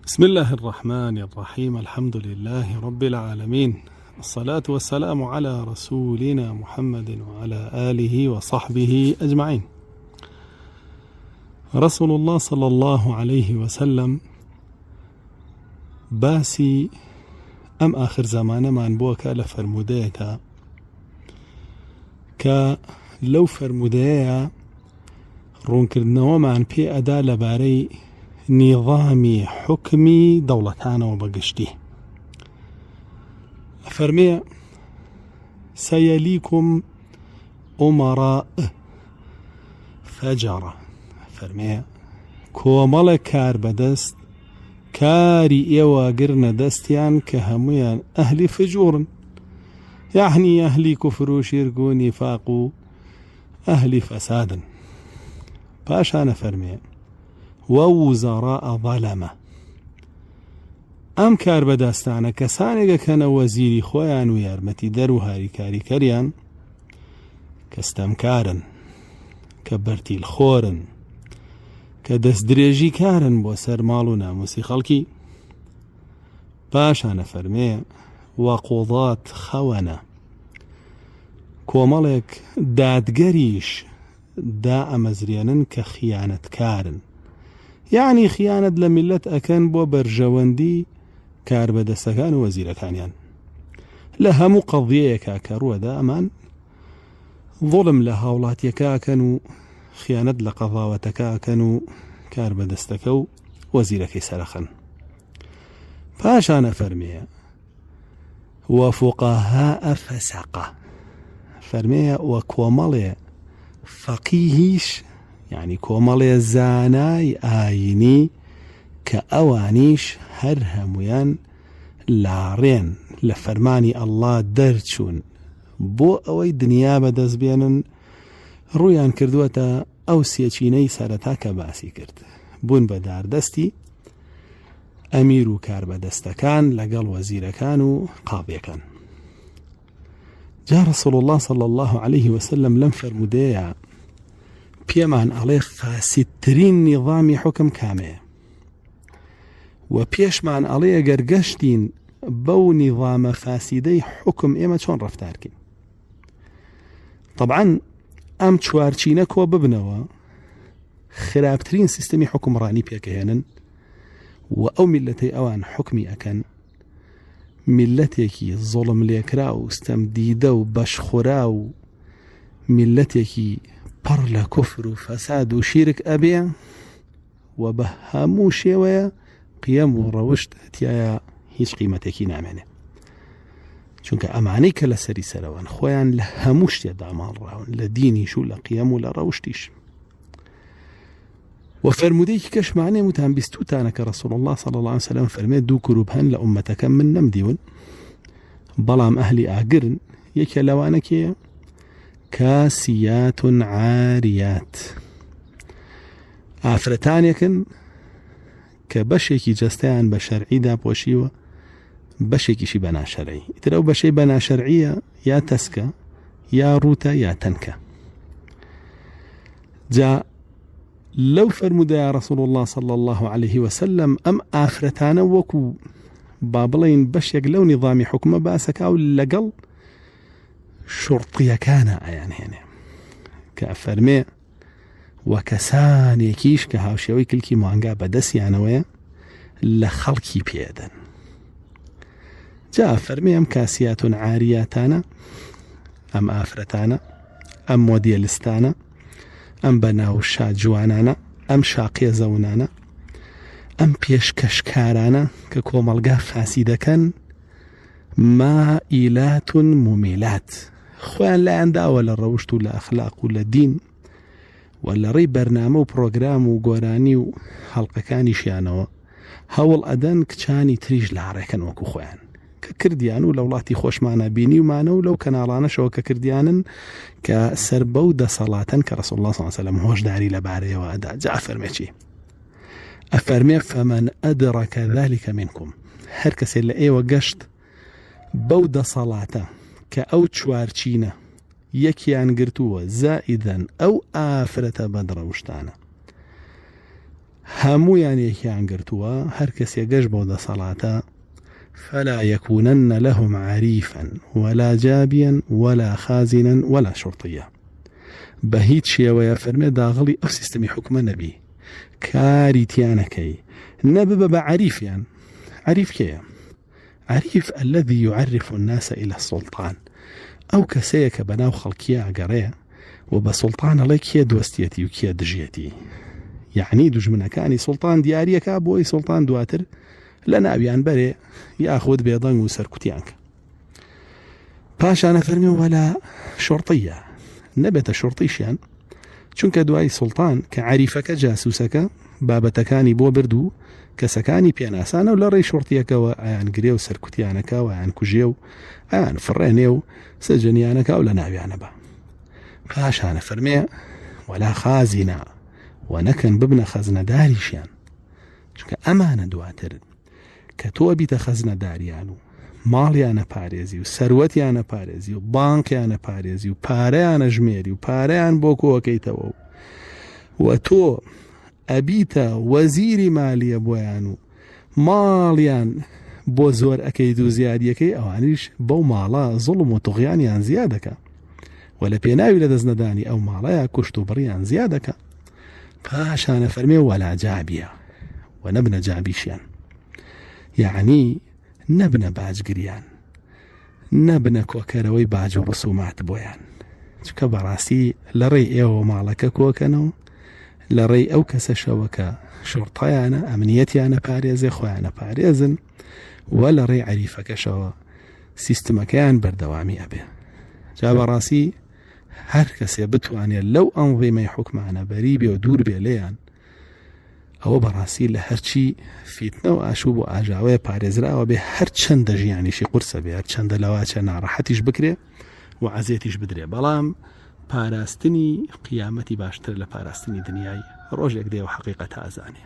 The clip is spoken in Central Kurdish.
بسم الله الرحمن الرحيم. الحمد لله رب العالمين، الصلاة والسلام على رسولنا محمد وعلى آله وصحبه أجمعين. رسول الله صلى الله عليه وسلم باسی ئەم آخر زمانەمان بووە کە لە فەرمودەیەکە کە لەو فەرمودەیە ڕوونکردنەوەمان پێ ئەدا لەبارەی نظامی حکمی دەوڵەتانەوە بەگشتی. فەرمێ سەیەلیکم ئومەڕاء فەجەرە، فەرمێ کۆمەڵێک کار بەدەست کاری ئێوە گرنە دەستیان کە هەمویان ئەهلی فجوورن، یعنی ئەهلی کوفر و شیرک و نیفاق و ئەهلی فەسادن. پاشانە فەرمێ وەوزەڕاء ظەلەمە، ئەم کار بەدەستانە کەسانێکە کەنە وەزیری خۆیان و یارمەتی دەر و هاریکاریکەریان کە ستەمکارن، کە بەرتیل خۆرن، کە دەست درێژی کارن بۆ سەر ماڵ و ناموسی خەڵکی. پاشانە فەرمێ وەقوضات خەوەنە، کۆمەڵێک دادگەریش دا ئەمەزرێنن کە خیانەتکارن، یعنی خیانەت لە میلەت ئەکەن بۆ بەرژەوەندی کار بەدەستەکان و وەزیرەکانیان. لە هەموو قەضیەیەکە کە ڕووەدا ئەمان ظڵم لە هاوڵاتیەکە ئەکەن و خیانەت لە قەضاوەتەکە ئەکەن و کار بەدەستەکە و وەزیرەکەی سەرەخەن. پاشانە فەرمێ وەفوقەهاء فەسەقە، فەرمێ وە کۆمەڵێ فەقیهیش، یعنی کۆمەڵێ زانای ئاینی کە ئەوانیش هەر هەمویان لاڕێن لە فەرمانی ئەڵڵا دەرچوون بۆ ئەوەی دنیا بەدەست بێنن، ڕوویان کردووەتە ئەو سێچینەی سەرەتا کە باسی کرد، بوون بە داردەستی ئەمیر و کار بەدەستەکان لەگەڵ وەزیرەکان و قاضیەکان. جا رسول الله صلى الله عليه وسلم لەم فەرمودەیە پێمان ئەڵێ فاسیدترین نظامی حکم کامەیە، و پێشمان ئەڵێ ئەگەر گەشتین بەو نظامە فاسیدەی حکم ئێمە چۆن ڕەفتارکەین. طبعا ئەم چوارچینە کۆ ببنەوە خراپترین سیستەمی حکمڕانی پێکەهێنن و ئەو میلەتەی ئەوان حکمی ئەکەن میلەتێکی زۆڵم لێکرا و ستەمدیدە و بەشخورا و میلەتێکی پڕ لە کوفر و فەساد و شیرک ئەبێ و بە هەموو شێوەیە قیەم و ڕەوشت تایە هیچ قیمەتێکی نامێنێ، چونکە ئەمانەی کە لە سەری سەرەوەن خۆیان لە هەموو شتێدا ماڵڕاون، لە دینیش و لە قیەم و لە ڕەوشتیش. و فەرمودەیەکی کەشمانێ وتان بیستوتانە کە ڕەسوڵ الله صلی الله عليه وسلم فەرمێ دوو گروپ هەن لە ئومەتەکە من نەمدیون، بەڵام ئەهلی ئاگرن. یەکێ لەوانە کێیە؟ کاسیات عاریات، ئافرەتانێکن کە بەشێکی جەستەیان بە شەرعیدا پۆشیوە، بەشێکیشی بە ناشەرعی. ئیتر ئەو بەشەی بە ناشەرعیە یا تەسکە یا ڕوتە یا تەنکە. جا لەو فەرمودەیە رسول الله صلى الله عليه وسلم ئەم ئافرەتانە وەکو با بڵێین بەشێک لەو نظامی حکومە باسەکە و لەگەڵ شوڕتیەکانە ئەیان هێنێ، کە فەرمێ وە کەسانێکیش کە هاوشێوەی کلکی مانگا بەدەستیانەوەیە لە خەڵکی پێدەن. جا فەرمێ ئەم کاسیاتون عاریاتانە، ئەم ئافرەتانە، ئەم مۆدێلیستانە، ئەم بەناو شاد جوانانە، ئەم شاقیە زەونانە، ئەم پێشکەشکارانە کە کۆمەڵگا فاسی دەکەن، مائیلات ممیلات، خۆیان لایەن داوە لە ڕەوشت و لە ئەخلاق و لە دین و لە ڕێی بەرنامە و پرۆگرام و گۆرانی و هەڵلقەکانیشیانەوە هەوڵ ئەدەن کچانی تریش لاڕێکەن وەکو خۆیان کە کردیان و لە وڵاتی خۆشمانە بینی ومانە و لەو کەناڵانەشەوە کە کردیانن کە سەر بەو دەسەڵاتن کە ڕەسوڵ الله صلی الله عليه وسلم هۆشداری لەبارەیەوە ئەدا. جا فەرمێ چی؟ ئەفەرمێ فەمەن ئەدڕەکە ذەلیکە منکم، هەر کەسێ لە ئێوە گەشت بەو دەسەڵاتە کە ئەو چوارچینە یەکیان گرتووە زائیدەن ئەو ئافرەتە بەدڕەوشتانە، هەموویان یەکیان گرتووە هەر کەسێ گەشت بۆ دەسەڵاتە فلا يكونن لهم عريفا ولا جابيا ولا خازنا ولا شرطيا بهيت شيوية فرمي داغلي أو سيستمي حكم نبي كاري تيانكي نبب بعريف يعني عريف كي عريف الذي يعرف الناس إلى السلطان أو كسيك بناو خلقيا عقريا وبسلطان الله كي دوستيتي وكي دجيتي يعني دجمنا كاني سلطان دياريا كابوي سلطان دواتر لنا أبيان بري ياخذ بيضان وسركتيانك باشا أنا فرمي ولا شرطية نبت شرطيشان چونك دواي سلطان كعريفك جاسوسك بابتكاني بو بردو كسكاني بياناسانا ولا ري شرطيك وعن قريو سركتيانك وعن كجيو عن فرينيو سجنيانك ولا نابيان با باشا أنا فرمي ولا خازنا ونكن ببن خزنة داريشان چونك أمانة دواتر كتو بيت خزنة داريانو ماڵیانە پارێزی و سەروەتیانە پارێزی و بانکیانە پارێزی و پارەیانە ژمێری و پارەیان بۆ کۆکەیتەوە و تۆ ئەبیتە وەزیری مالیە بۆیان و ماڵیان بۆ زۆر ئەەکەیت و زیادیەکەی ئەوانیش بەو ماڵە زوڵم و توغیانیان زیادەکە و لە پێناوی لە دەستنەدانی ئەو ماڵەیە کوشت و بڕیان زیادەکە پاشانە فەرمێ وەلا جابیە و نەبنە جابیشیان یعنی نەبنە باجگریان نەبنە کۆکەرەوەی باج و ڕسومات بۆیان چکە بەڕاستی لە ڕێی ئێوە ماڵەکە کۆکەنەوە لە ڕێی ئەو کەسەشەوە کە شوڕتەیانە ئەمنیەتیانە پارێزێ خۆیانە پارێزن و لە ڕێی عەریفەکەشەوە سیستمەکەیان بەردەوامی ئەبێ جا بەڕاستی هەر کەسێ بتوانێت لەو ئەنظیمەی حوکمانە بەری بێ و دوور بێ لێیان ئەوە بەڕاستی لە هەرچی فیتنە و ئاشوب و ئاژاوەیە پارێزراوە بێ هەر چەندە ژیانیشی قورسە بێ هەر چەندە لەواچە ناڕەحەتیش بکرێ و عەزیەتیش بدرێ بەڵام پاراستنی قیامەتی باشتر لە پاراستنی دنیای ڕۆژێک دێ و حەقیقەت ئازانێ